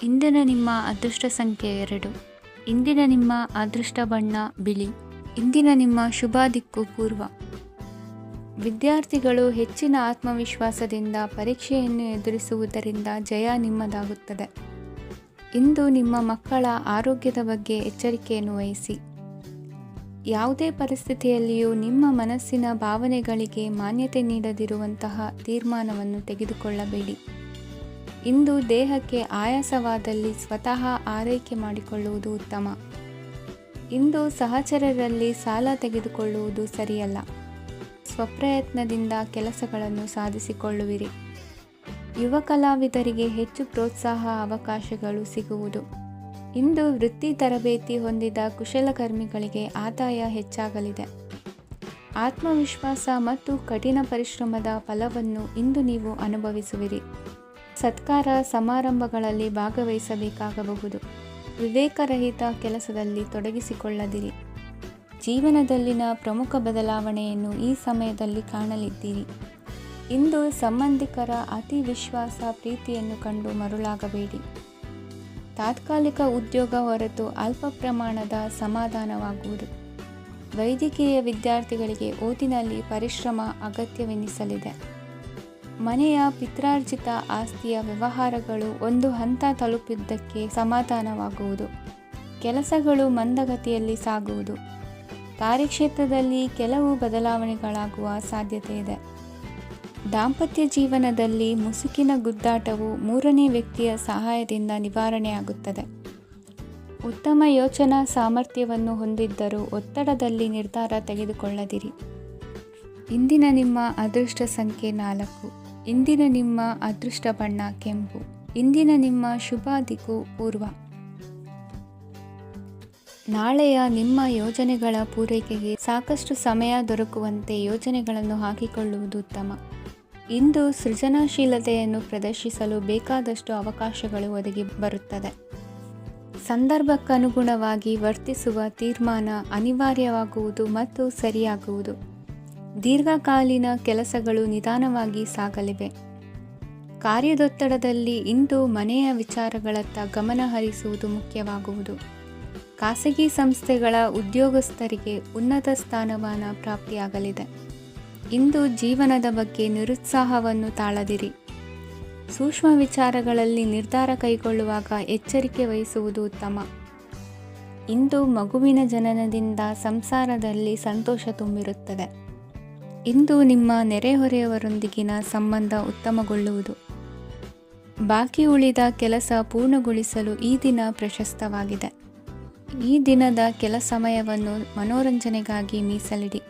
ಇಂದಿನ ನಿಮ್ಮ ಅದೃಷ್ಟ ಸಂಖ್ಯೆ 2. ಇಂದಿನ ನಿಮ್ಮ ಅದೃಷ್ಟ ಬಣ್ಣ ಬಿಳಿ. ಇಂದಿನ ನಿಮ್ಮ ಶುಭ ದಿಕ್ಕು ಪೂರ್ವ. ವಿದ್ಯಾರ್ಥಿಗಳು ಹೆಚ್ಚಿನ ಆತ್ಮವಿಶ್ವಾಸದಿಂದ ಪರೀಕ್ಷೆಯನ್ನು ಎದುರಿಸುವುದರಿಂದ ಜಯ ನಿಮ್ಮದಾಗುತ್ತದೆ. ಇಂದು ನಿಮ್ಮ ಮಕ್ಕಳ ಆರೋಗ್ಯದ ಬಗ್ಗೆ ಎಚ್ಚರಿಕೆಯನ್ನು ವಹಿಸಿ. ಯಾವುದೇ ಪರಿಸ್ಥಿತಿಯಲ್ಲಿಯೂ ನಿಮ್ಮ ಮನಸ್ಸಿನ ಭಾವನೆಗಳಿಗೆ ಮಾನ್ಯತೆ ನೀಡದಿರುವಂತಹ ತೀರ್ಮಾನವನ್ನು ತೆಗೆದುಕೊಳ್ಳಬೇಡಿ. ಇಂದು ದೇಹಕ್ಕೆ ಆಯಾಸವಾದಲ್ಲಿ ಸ್ವತಃ ಆರೈಕೆ ಮಾಡಿಕೊಳ್ಳುವುದು ಉತ್ತಮ. ಇಂದು ಸಹಚರರಲ್ಲಿ ಸಾಲ ತೆಗೆದುಕೊಳ್ಳುವುದು ಸರಿಯಲ್ಲ. ಸ್ವಪ್ರಯತ್ನದಿಂದ ಕೆಲಸಗಳನ್ನು ಸಾಧಿಸಿಕೊಳ್ಳುವಿರಿ. ಯುವ ಕಲಾವಿದರಿಗೆ ಹೆಚ್ಚು ಪ್ರೋತ್ಸಾಹ ಅವಕಾಶಗಳು ಸಿಗುವುದು. ಇಂದು ವೃತ್ತಿ ತರಬೇತಿ ಹೊಂದಿದ ಕುಶಲಕರ್ಮಿಗಳಿಗೆ ಆದಾಯ ಹೆಚ್ಚಾಗಲಿದೆ. ಆತ್ಮವಿಶ್ವಾಸ ಮತ್ತು ಕಠಿಣ ಪರಿಶ್ರಮದ ಫಲವನ್ನು ಇಂದು ನೀವು ಅನುಭವಿಸುವಿರಿ. ಸತ್ಕಾರ ಸಮಾರಂಭಗಳಲ್ಲಿ ಭಾಗವಹಿಸಬೇಕಾಗಬಹುದು. ವಿವೇಕರಹಿತ ಕೆಲಸದಲ್ಲಿ ತೊಡಗಿಸಿಕೊಳ್ಳದಿರಿ. ಜೀವನದಲ್ಲಿನ ಪ್ರಮುಖ ಬದಲಾವಣೆಯನ್ನು ಈ ಸಮಯದಲ್ಲಿ ಕಾಣಲಿದ್ದೀರಿ. ಇಂದು ಸಂಬಂಧಿಕರ ಅತಿ ವಿಶ್ವಾಸ ಪ್ರೀತಿಯನ್ನು ಕಂಡು ಮರುಳಾಗಬೇಡಿ. ತಾತ್ಕಾಲಿಕ ಉದ್ಯೋಗ ಹೊರತು ಅಲ್ಪ ಪ್ರಮಾಣದ ಸಮಾಧಾನವಾಗುವುದು. ವೈದ್ಯಕೀಯ ವಿದ್ಯಾರ್ಥಿಗಳಿಗೆ ಓದಿನಲ್ಲಿ ಪರಿಶ್ರಮ ಅಗತ್ಯವೆನಿಸಲಿದೆ. ಮನೆಯ ಪಿತ್ರಾರ್ಜಿತ ಆಸ್ತಿಯ ವ್ಯವಹಾರಗಳು ಒಂದು ಹಂತ ತಲುಪಿದ್ದಕ್ಕೆ ಸಮಾಧಾನವಾಗುವುದು. ಕೆಲಸಗಳು ಮಂದಗತಿಯಲ್ಲಿ ಸಾಗುವುದು. ಕಾರ್ಯಕ್ಷೇತ್ರದಲ್ಲಿ ಕೆಲವು ಬದಲಾವಣೆಗಳಾಗುವ ಸಾಧ್ಯತೆ ಇದೆ. ದಾಂಪತ್ಯ ಜೀವನದಲ್ಲಿ ಮುಸುಕಿನ ಗುದ್ದಾಟವು ಮೂರನೇ ವ್ಯಕ್ತಿಯ ಸಹಾಯದಿಂದ ನಿವಾರಣೆಯಾಗುತ್ತದೆ. ಉತ್ತಮ ಯೋಚನಾ ಸಾಮರ್ಥ್ಯವನ್ನು ಹೊಂದಿದ್ದರೂ ಒತ್ತಡದಲ್ಲಿ ನಿರ್ಧಾರ ತೆಗೆದುಕೊಳ್ಳದಿರಿ. ಇಂದಿನ ನಿಮ್ಮ ಅದೃಷ್ಟ ಸಂಖ್ಯೆ 4. ಇಂದಿನ ನಿಮ್ಮ ಅದೃಷ್ಟ ಬಣ್ಣ ಕೆಂಪು. ಇಂದಿನ ನಿಮ್ಮ ಶುಭ ದಿಕ್ಕು ಪೂರ್ವ. ನಾಳೆಯ ನಿಮ್ಮ ಯೋಜನೆಗಳ ಪೂರೈಕೆಗೆ ಸಾಕಷ್ಟು ಸಮಯ ದೊರಕುವಂತೆ ಯೋಜನೆಗಳನ್ನು ಹಾಕಿಕೊಳ್ಳುವುದು ಉತ್ತಮ. ಇಂದು ಸೃಜನಶೀಲತೆಯನ್ನು ಪ್ರದರ್ಶಿಸಲು ಬೇಕಾದಷ್ಟು ಅವಕಾಶಗಳು ಒದಗಿ ಬರುತ್ತದೆ. ಸಂದರ್ಭಕ್ಕನುಗುಣವಾಗಿ ವರ್ತಿಸುವ ತೀರ್ಮಾನ ಅನಿವಾರ್ಯವಾಗುವುದು ಮತ್ತು ಸರಿಯಾಗುವುದು. ದೀರ್ಘಕಾಲೀನ ಕೆಲಸಗಳು ನಿಧಾನವಾಗಿ ಸಾಗಲಿವೆ. ಕಾರ್ಯದೊತ್ತಡದಲ್ಲಿ ಇಂದು ಮನೆಯ ವಿಚಾರಗಳತ್ತ ಗಮನ ಹರಿಸುವುದು ಮುಖ್ಯವಾಗುವುದು. ಖಾಸಗಿ ಸಂಸ್ಥೆಗಳ ಉದ್ಯೋಗಸ್ಥರಿಗೆ ಉನ್ನತ ಸ್ಥಾನಮಾನ ಪ್ರಾಪ್ತಿಯಾಗಲಿದೆ. ಇಂದು ಜೀವನದ ಬಗ್ಗೆ ನಿರುತ್ಸಾಹವನ್ನು ತಾಳದಿರಿ. ಸೂಕ್ಷ್ಮ ವಿಚಾರಗಳಲ್ಲಿ ನಿರ್ಧಾರ ಕೈಗೊಳ್ಳುವಾಗ ಎಚ್ಚರಿಕೆ ವಹಿಸುವುದು ಉತ್ತಮ. ಇಂದು ಮಗುವಿನ ಜನನದಿಂದ ಸಂಸಾರದಲ್ಲಿ ಸಂತೋಷ ತುಂಬಿರುತ್ತದೆ. ಇಂದು ನಿಮ್ಮ ನೆರೆಹೊರೆಯವರೊಂದಿಗಿನ ಸಂಬಂಧ ಉತ್ತಮಗೊಳ್ಳುವುದು. ಬಾಕಿ ಉಳಿದ ಕೆಲಸ ಪೂರ್ಣಗೊಳಿಸಲು ಈ ದಿನ ಪ್ರಶಸ್ತವಾಗಿದೆ. ಈ ದಿನದ ಕೆಲ ಸಮಯವನ್ನು ಮನೋರಂಜನೆಗಾಗಿ ಮೀಸಲಿಡಿ.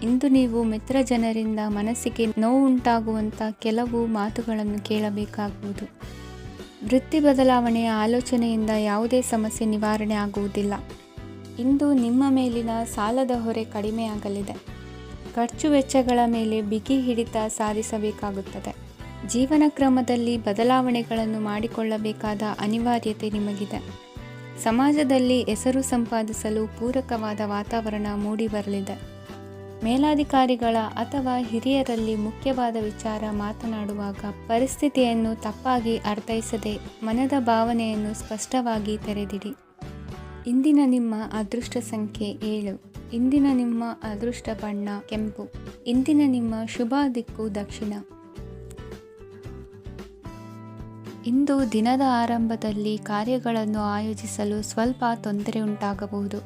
ಇಂದು ನೀವು ಮಿತ್ರ ಜನರಿಂದ ಮನಸ್ಸಿಗೆ ನೋವುಂಟಾಗುವಂಥ ಕೆಲವು ಮಾತುಗಳನ್ನು ಕೇಳಬೇಕಾಗುವುದು. ವೃತ್ತಿ ಬದಲಾವಣೆಯ ಆಲೋಚನೆಯಿಂದ ಯಾವುದೇ ಸಮಸ್ಯೆ ನಿವಾರಣೆ ಆಗುವುದಿಲ್ಲ. ಇಂದು ನಿಮ್ಮ ಮೇಲಿನ ಸಾಲದ ಹೊರೆ ಕಡಿಮೆಯಾಗಲಿದೆ. ಖರ್ಚು ವೆಚ್ಚಗಳ ಮೇಲೆ ಬಿಗಿ ಹಿಡಿತ ಸಾಧಿಸಬೇಕಾಗುತ್ತದೆ. ಜೀವನ ಕ್ರಮದಲ್ಲಿ ಬದಲಾವಣೆಗಳನ್ನು ಮಾಡಿಕೊಳ್ಳಬೇಕಾದ ಅನಿವಾರ್ಯತೆ ನಿಮಗಿದೆ. ಸಮಾಜದಲ್ಲಿ ಹೆಸರು ಸಂಪಾದಿಸಲು ಪೂರಕವಾದ ವಾತಾವರಣ ಮೂಡಿಬರಲಿದೆ. ಮೇಲಾಧಿಕಾರಿಗಳ ಅಥವಾ ಹಿರಿಯರಲ್ಲಿ ಮುಖ್ಯವಾದ ವಿಚಾರ ಮಾತನಾಡುವಾಗ ಪರಿಸ್ಥಿತಿಯನ್ನು ತಪ್ಪಾಗಿ ಅರ್ಥೈಸದೆ ಮನದ ಭಾವನೆಯನ್ನು ಸ್ಪಷ್ಟವಾಗಿ ತೆರೆದಿಡಿ. ಇಂದಿನ ನಿಮ್ಮ ಅದೃಷ್ಟ ಸಂಖ್ಯೆ 7. ಇಂದಿನ ನಿಮ್ಮ ಅದೃಷ್ಟ ಬಣ್ಣ ಕೆಂಪು. ಇಂದಿನ ನಿಮ್ಮ ಶುಭ ದಿಕ್ಕು ದಕ್ಷಿಣ. ಇಂದು ದಿನದ ಆರಂಭದಲ್ಲಿ ಕಾರ್ಯಗಳನ್ನು ಆಯೋಜಿಸಲು ಸ್ವಲ್ಪ ತೊಂದರೆ ಉಂಟಾಗಬಹುದು.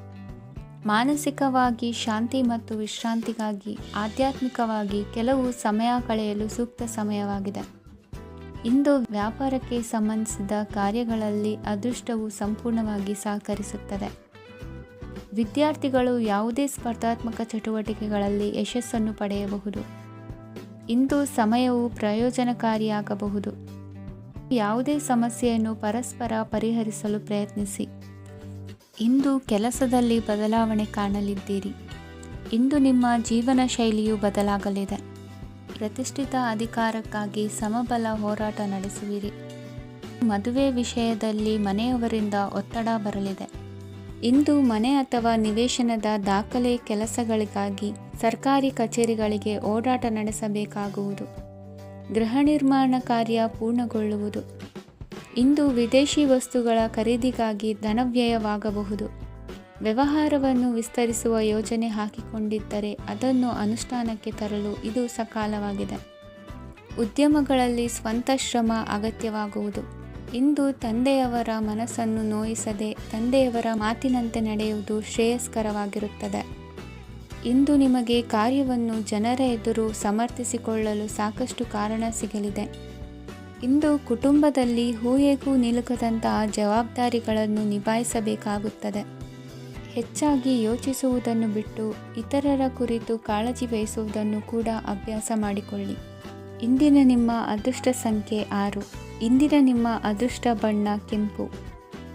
ಮಾನಸಿಕವಾಗಿ ಶಾಂತಿ ಮತ್ತು ವಿಶ್ರಾಂತಿಗಾಗಿ ಆಧ್ಯಾತ್ಮಿಕವಾಗಿ ಕೆಲವು ಸಮಯ ಕಳೆಯಲು ಸೂಕ್ತ ಸಮಯವಾಗಿದೆ. ಇಂದು ವ್ಯಾಪಾರಕ್ಕೆ ಸಂಬಂಧಿಸಿದ ಕಾರ್ಯಗಳಲ್ಲಿ ಅದೃಷ್ಟವು ಸಂಪೂರ್ಣವಾಗಿ ಸಹಕರಿಸುತ್ತದೆ. ವಿದ್ಯಾರ್ಥಿಗಳು ಯಾವುದೇ ಸ್ಪರ್ಧಾತ್ಮಕ ಚಟುವಟಿಕೆಗಳಲ್ಲಿ ಯಶಸ್ಸನ್ನು ಪಡೆಯಬಹುದು. ಇಂದು ಸಮಯವು ಪ್ರಯೋಜನಕಾರಿಯಾಗಬಹುದು. ಯಾವುದೇ ಸಮಸ್ಯೆಯನ್ನು ಪರಸ್ಪರ ಪರಿಹರಿಸಲು ಪ್ರಯತ್ನಿಸಿ. ಇಂದು ಕೆಲಸದಲ್ಲಿ ಬದಲಾವಣೆ ಕಾಣಲಿದ್ದೀರಿ. ಇಂದು ನಿಮ್ಮ ಜೀವನ ಶೈಲಿಯು ಬದಲಾಗಲಿದೆ. ಪ್ರತಿಷ್ಠಿತ ಅಧಿಕಾರಕ್ಕಾಗಿ ಸಮಬಲ ಹೋರಾಟ ನಡೆಸುವಿರಿ. ಮದುವೆ ವಿಷಯದಲ್ಲಿ ಮನೆಯವರಿಂದ ಒತ್ತಡ ಬರಲಿದೆ. ಇಂದು ಮನೆ ಅಥವಾ ನಿವೇಶನದ ದಾಖಲೆ ಕೆಲಸಗಳಿಗಾಗಿ ಸರ್ಕಾರಿ ಕಚೇರಿಗಳಿಗೆ ಓಡಾಟ ನಡೆಸಬೇಕಾಗುವುದು. ಗೃಹ ನಿರ್ಮಾಣ ಕಾರ್ಯ ಪೂರ್ಣಗೊಳ್ಳುವುದು. ಇಂದು ವಿದೇಶಿ ವಸ್ತುಗಳ ಖರೀದಿಗಾಗಿ ಧನವ್ಯಯವಾಗಬಹುದು. ವ್ಯವಹಾರವನ್ನು ವಿಸ್ತರಿಸುವ ಯೋಜನೆ ಹಾಕಿಕೊಂಡಿದ್ದರೆ ಅದನ್ನು ಅನುಷ್ಠಾನಕ್ಕೆ ತರಲು ಇದು ಸಕಾಲವಾಗಿದೆ. ಉದ್ಯಮಗಳಲ್ಲಿ ಸ್ವಂತ ಶ್ರಮ ಅಗತ್ಯವಾಗುವುದು. ಇಂದು ತಂದೆಯವರ ಮನಸ್ಸನ್ನು ನೋಯಿಸದೆ ತಂದೆಯವರ ಮಾತಿನಂತೆ ನಡೆಯುವುದು ಶ್ರೇಯಸ್ಕರವಾಗಿರುತ್ತದೆ. ಇಂದು ನಿಮಗೆ ಕಾರ್ಯವನ್ನು ಜನರ ಎದುರು ಸಮರ್ಥಿಸಿಕೊಳ್ಳಲು ಸಾಕಷ್ಟು ಕಾರಣ ಸಿಗಲಿದೆ. ಇಂದು ಕುಟುಂಬದಲ್ಲಿ ಹೂಯೆಗೂ ನಿಲುಕದಂತಹ ಜವಾಬ್ದಾರಿಗಳನ್ನು ನಿಭಾಯಿಸಬೇಕಾಗುತ್ತದೆ. ಹೆಚ್ಚಾಗಿ ಯೋಚಿಸುವುದನ್ನು ಬಿಟ್ಟು ಇತರರ ಕುರಿತು ಕಾಳಜಿ ವಹಿಸುವುದನ್ನು ಕೂಡ ಅಭ್ಯಾಸ ಮಾಡಿಕೊಳ್ಳಿ. ಇಂದಿನ ನಿಮ್ಮ ಅದೃಷ್ಟ ಸಂಖ್ಯೆ 6. ಇಂದಿನ ನಿಮ್ಮ ಅದೃಷ್ಟ ಬಣ್ಣ ಕೆಂಪು.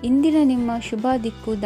ಇಂದಿನ ನಿಮ್ಮ ಶುಭ ದಿಕ್ಕು